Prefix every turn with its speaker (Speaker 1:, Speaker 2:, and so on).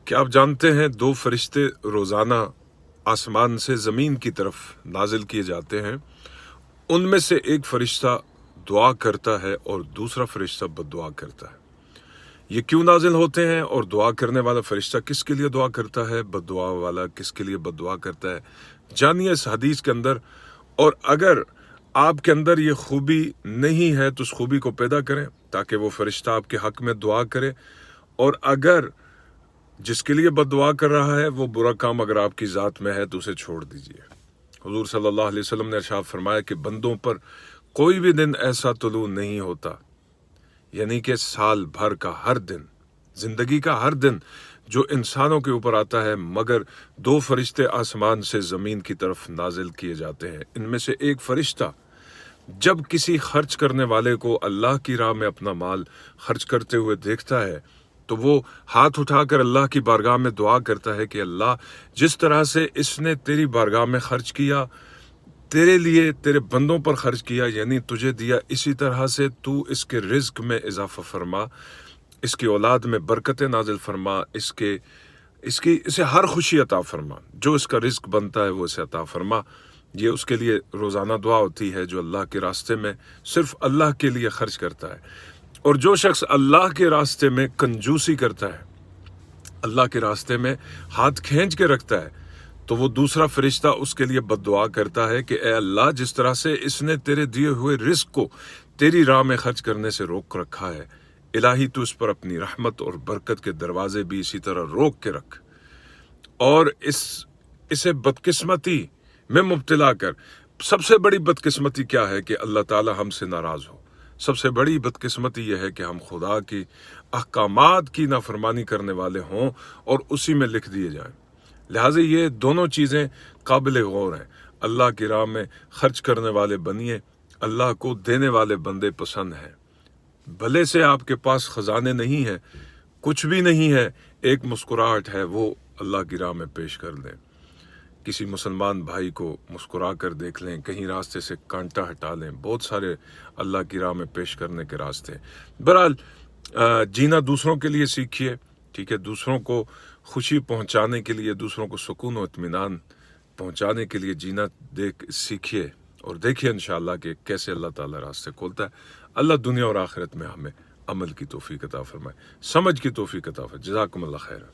Speaker 1: क्या आप जानते हैं दो फरिश्ते रोज़ाना आसमान से ज़मीन की तरफ नाजिल किए जाते हैं। उनमें से एक फरिश्ता दुआ करता है और दूसरा फरिश्ता बद्दुआ करता है। ये क्यों नाजिल होते हैं और दुआ करने वाला फरिश्ता किसके लिए दुआ करता है, बद्दुआ वाला किसके लिए बद्दुआ करता है, जानिए इस हदीस के अंदर। और अगर आपके अंदर ये खूबी नहीं है तो उस खूबी को पैदा करें ताकि वो फरिश्ता आपके हक में दुआ करे। और अगर जिसके लिए बद्दुआ कर रहा है वो बुरा काम अगर आपकी ज़ात में है तो उसे छोड़ दीजिए। हुजूर सल्लल्लाहु अलैहि वसल्लम ने इरशाद फरमाया कि बंदों पर कोई भी दिन ऐसा तुलू नहीं होता, यानी कि साल भर का हर दिन, जिंदगी का हर दिन जो इंसानों के ऊपर आता है, मगर दो फरिश्ते आसमान से ज़मीन की तरफ नाजिल किए जाते हैं। इनमें से एक फरिश्ता जब किसी खर्च करने वाले को अल्लाह की राह में अपना माल खर्च करते हुए देखता है तो वो हाथ उठाकर अल्लाह की बारगाह में दुआ करता है कि अल्लाह, जिस तरह से इसने तेरी बारगाह में खर्च किया, तेरे लिए तेरे बंदों पर खर्च किया, यानी तुझे दिया, इसी तरह से तू इसके रिज्क में इजाफा फरमा, इसकी औलाद में बरकतें नाजिल फरमा, इसे हर खुशी अता फरमा, जो इसका रिज्क बनता है वो इसे अता फरमा। ये उसके लिए रोज़ाना दुआ होती है जो अल्लाह के रास्ते में सिर्फ अल्लाह के लिए खर्च करता है। और जो शख्स अल्लाह के रास्ते में कंजूसी करता है, अल्लाह के रास्ते में हाथ खींच के रखता है, तो वो दूसरा फरिश्ता उसके लिए बद्दुआ करता है कि ए अल्लाह, जिस तरह से इसने तेरे दिए हुए रिस्क को तेरी राह में खर्च करने से रोक रखा है, इलाही तू इस पर अपनी रहमत और बरकत के दरवाजे भी इसी तरह रोक के रख, और इसे बदकिस्मती में मुब्तला कर। सबसे बड़ी बदकिस्मती क्या है कि अल्लाह ताला हमसे नाराज़ हो। सबसे बड़ी बदकिस्मती यह है कि हम खुदा की अहकामात की नाफरमानी करने वाले हों और उसी में लिख दिए जाएं। लिहाजा ये दोनों चीज़ें काबिल गौर हैं। अल्लाह की राह में खर्च करने वाले बनिए, अल्लाह को देने वाले बंदे पसंद हैं। भले से आपके पास ख़जाने नहीं हैं, कुछ भी नहीं है, एक मुस्कुराहट है, वो अल्लाह की राह में पेश कर दें। किसी मुसलमान भाई को मुस्कुरा कर देख लें, कहीं रास्ते से कांटा हटा लें। बहुत सारे अल्लाह की राह में पेश करने के रास्ते हैं। बहरहाल जीना दूसरों के लिए सीखिए, ठीक है, दूसरों को खुशी पहुंचाने के लिए, दूसरों को सुकून और इत्मीनान पहुंचाने के लिए जीना सीखिए और देखिए इंशाअल्लाह कि कैसे अल्लाह ताला रास्ते खोलता है। अल्लाह दुनिया और आखिरत में हमें अमल की तौफीक अता फरमाए, समझ की तौफीक अता फरमाए। जज़ाकुमुल्लाह खैर।